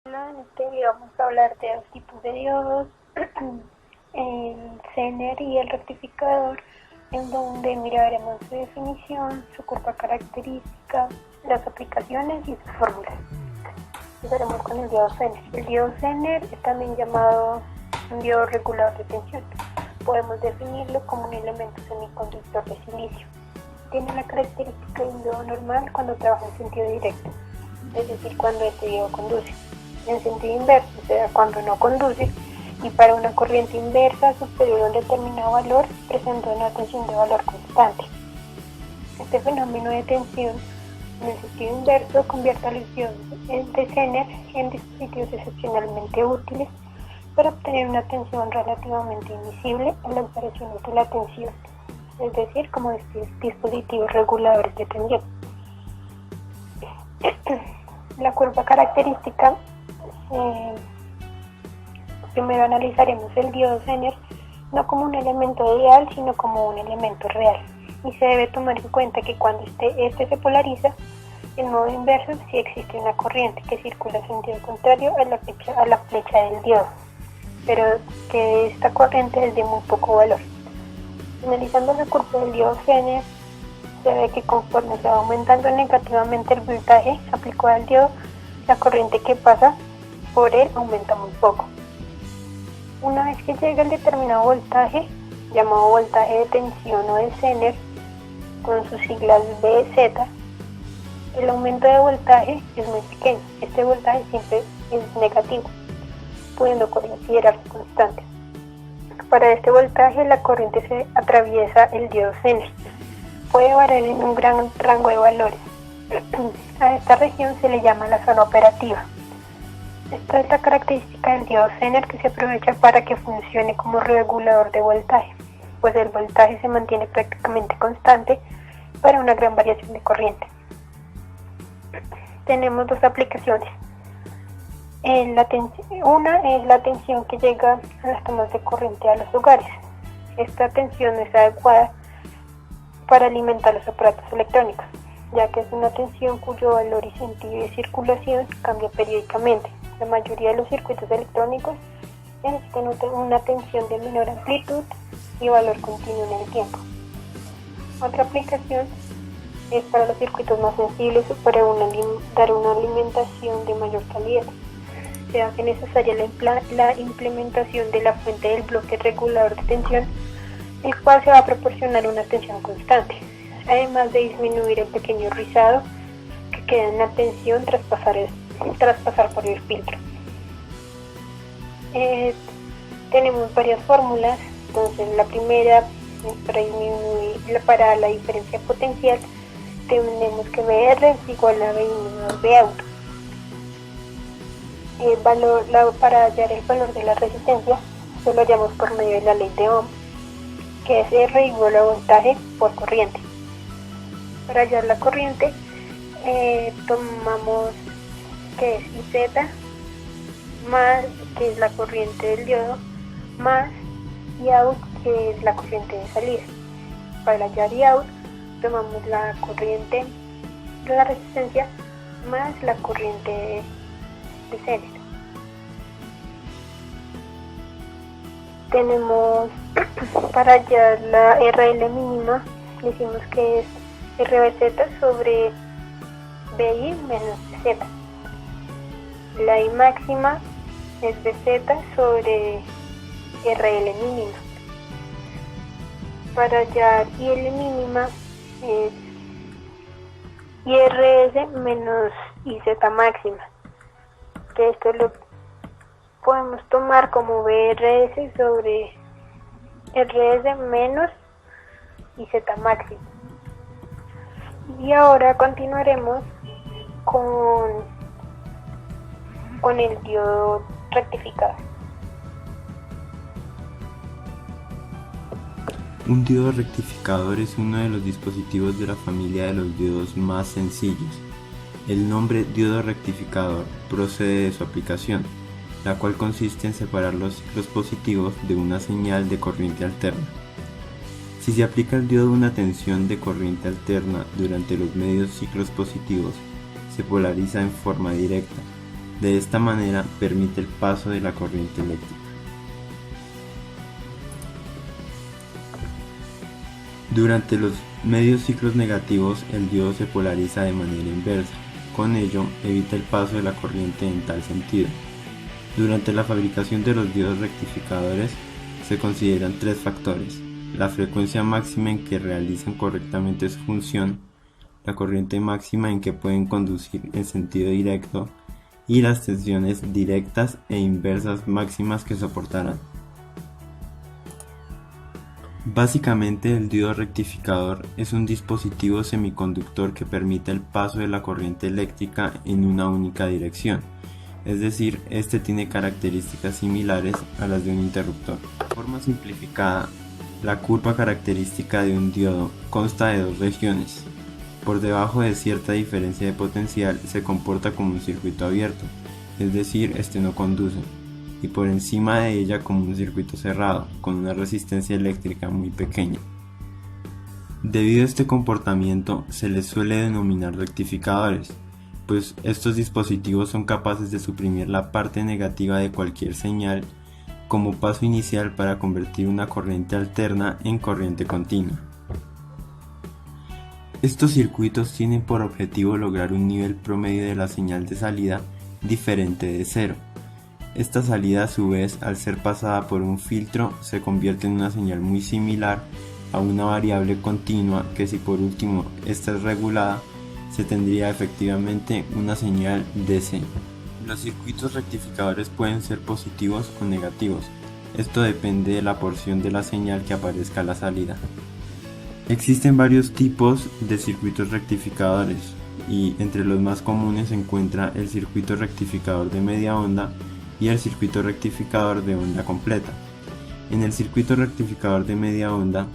Hola, en este video vamos a hablar de dos tipos de diodos, el zener y el rectificador, en donde miraremos su definición, su curva característica, las aplicaciones y sus fórmulas. Empezaremos con el diodo zener. El diodo zener es también llamado un diodo regulador de tensión. Podemos definirlo como un elemento semiconductor de silicio. Tiene la característica de un diodo normal cuando trabaja en sentido directo, es decir, cuando este diodo conduce. En sentido inverso, o sea, cuando no conduce, y para una corriente inversa superior a un determinado valor, presenta una tensión de valor constante. Este fenómeno de tensión en el sentido inverso convierte a los diodos de zener en dispositivos excepcionalmente útiles para obtener una tensión relativamente invisible en las variaciones de la tensión, es decir, como dispositivos reguladores de tensión. La curva característica. Primero analizaremos el diodo zener no como un elemento ideal, sino como un elemento real, y se debe tomar en cuenta que cuando este se polariza en modo inverso, sí existe una corriente que circula en sentido contrario a la flecha del diodo, pero que esta corriente es de muy poco valor. Analizando la curva del diodo zener, se ve que conforme se va aumentando negativamente el voltaje aplicado al diodo, la corriente que pasa por él aumenta muy poco. Una vez que llega el determinado voltaje, llamado voltaje de tensión o de zener, con sus siglas Vz, el aumento de voltaje es muy pequeño. Este voltaje siempre es negativo, pudiendo considerarse constante. Para este voltaje, la corriente se atraviesa el diodo zener. Puede variar en un gran rango de valores. A esta región se le llama la zona operativa. Esta es la característica del diodo zener que se aprovecha para que funcione como regulador de voltaje, pues el voltaje se mantiene prácticamente constante para una gran variación de corriente. Tenemos dos aplicaciones. Una es la tensión que llega a las tomas de corriente a los hogares. Esta tensión es adecuada para alimentar los aparatos electrónicos, ya que es una tensión cuyo valor y sentido de circulación cambia periódicamente. La mayoría de los circuitos electrónicos necesitan una tensión de menor amplitud y valor continuo en el tiempo. Otra aplicación es para los circuitos más sensibles o para dar una alimentación de mayor calidad. Se hace necesaria la implementación de la fuente del bloque regulador de tensión, el cual se va a proporcionar una tensión constante, además de disminuir el pequeño rizado que queda en la tensión tras pasar por el filtro. Tenemos varias fórmulas. Entonces, la primera es para la diferencia potencial, tenemos que VR es igual a V1 V auto. Para hallar el valor de la resistencia, se lo hallamos por medio de la ley de Ohm, que es R igual a voltaje por corriente. Para hallar la corriente, tomamos que es IZ más, que es la corriente del diodo, más Iout, que es la corriente de salida. Para hallar Iout, tomamos la corriente de la resistencia más la corriente de zener. Tenemos para hallar la RL mínima, decimos que es RBZ sobre BI menos BZ. La I máxima es BZ sobre RL mínima. Para hallar IL mínima es IRS menos IZ máxima, que esto lo podemos tomar como BRS sobre RS menos IZ máxima. Y ahora continuaremos con el diodo rectificador. Un diodo rectificador es uno de los dispositivos de la familia de los diodos más sencillos. El nombre diodo rectificador procede de su aplicación, la cual consiste en separar los ciclos positivos de una señal de corriente alterna. Si se aplica al diodo una tensión de corriente alterna durante los medios ciclos positivos, se polariza en forma directa, De esta manera permite el paso de la corriente eléctrica. Durante los medios ciclos negativos, el diodo se polariza de manera inversa. Con ello, evita el paso de la corriente en tal sentido. Durante la fabricación de los diodos rectificadores, se consideran tres factores: la frecuencia máxima en que realizan correctamente su función, la corriente máxima en que pueden conducir en sentido directo y las tensiones directas e inversas máximas que soportarán. Básicamente, el diodo rectificador es un dispositivo semiconductor que permite el paso de la corriente eléctrica en una única dirección, es decir, este tiene características similares a las de un interruptor. De forma simplificada, la curva característica de un diodo consta de dos regiones. Por debajo de cierta diferencia de potencial se comporta como un circuito abierto, es decir, este no conduce, y por encima de ella como un circuito cerrado, con una resistencia eléctrica muy pequeña. Debido a este comportamiento se les suele denominar rectificadores, pues estos dispositivos son capaces de suprimir la parte negativa de cualquier señal como paso inicial para convertir una corriente alterna en corriente continua. Estos circuitos tienen por objetivo lograr un nivel promedio de la señal de salida diferente de cero. Esta salida, a su vez, al ser pasada por un filtro, se convierte en una señal muy similar a una variable continua que, si por último esta es regulada, se tendría efectivamente una señal DC. Los circuitos rectificadores pueden ser positivos o negativos. Esto depende de la porción de la señal que aparezca a la salida. Existen varios tipos de circuitos rectificadores y entre los más comunes se encuentra el circuito rectificador de media onda y el circuito rectificador de onda completa. En el circuito rectificador de media onda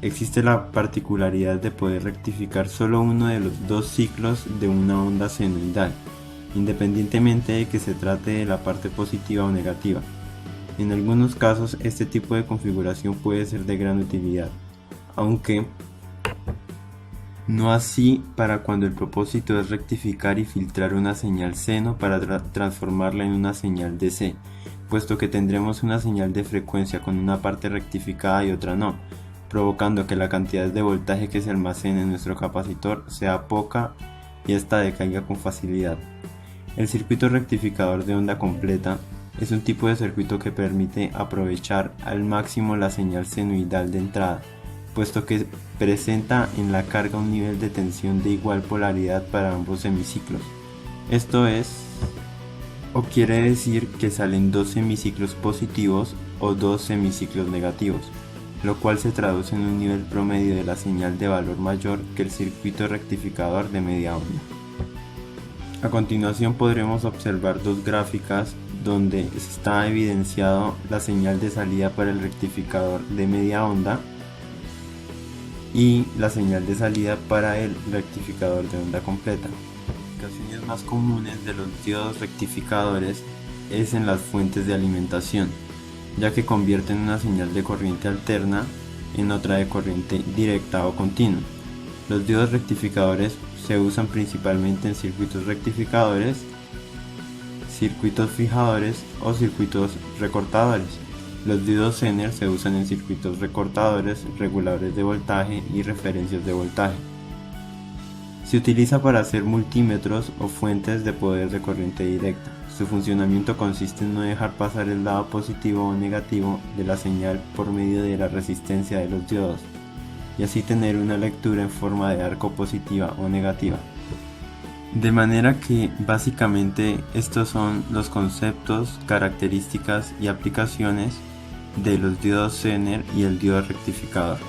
existe la particularidad de poder rectificar solo uno de los dos ciclos de una onda senoidal, independientemente de que se trate de la parte positiva o negativa. En algunos casos este tipo de configuración puede ser de gran utilidad, aunque no así para cuando el propósito es rectificar y filtrar una señal seno para transformarla en una señal DC, puesto que tendremos una señal de frecuencia con una parte rectificada y otra no, provocando que la cantidad de voltaje que se almacene en nuestro capacitor sea poca y ésta decaiga con facilidad. El circuito rectificador de onda completa es un tipo de circuito que permite aprovechar al máximo la señal senoidal de entrada, puesto que presenta en la carga un nivel de tensión de igual polaridad para ambos semiciclos. Esto quiere decir que salen dos semiciclos positivos o dos semiciclos negativos, lo cual se traduce en un nivel promedio de la señal de valor mayor que el circuito rectificador de media onda. A continuación podremos observar dos gráficas donde está evidenciado la señal de salida para el rectificador de media onda y la señal de salida para el rectificador de onda completa. Las aplicaciones más comunes de los diodos rectificadores es en las fuentes de alimentación, ya que convierten una señal de corriente alterna en otra de corriente directa o continua. Los diodos rectificadores se usan principalmente en circuitos rectificadores, circuitos fijadores o circuitos recortadores. Los diodos Zener se usan en circuitos recortadores, reguladores de voltaje y referencias de voltaje. Se utiliza para hacer multímetros o fuentes de poder de corriente directa. Su funcionamiento consiste en no dejar pasar el lado positivo o negativo de la señal por medio de la resistencia de los diodos, y así tener una lectura en forma de arco positiva o negativa. De manera que básicamente estos son los conceptos, características y aplicaciones de los diodos Zener y el diodo rectificador.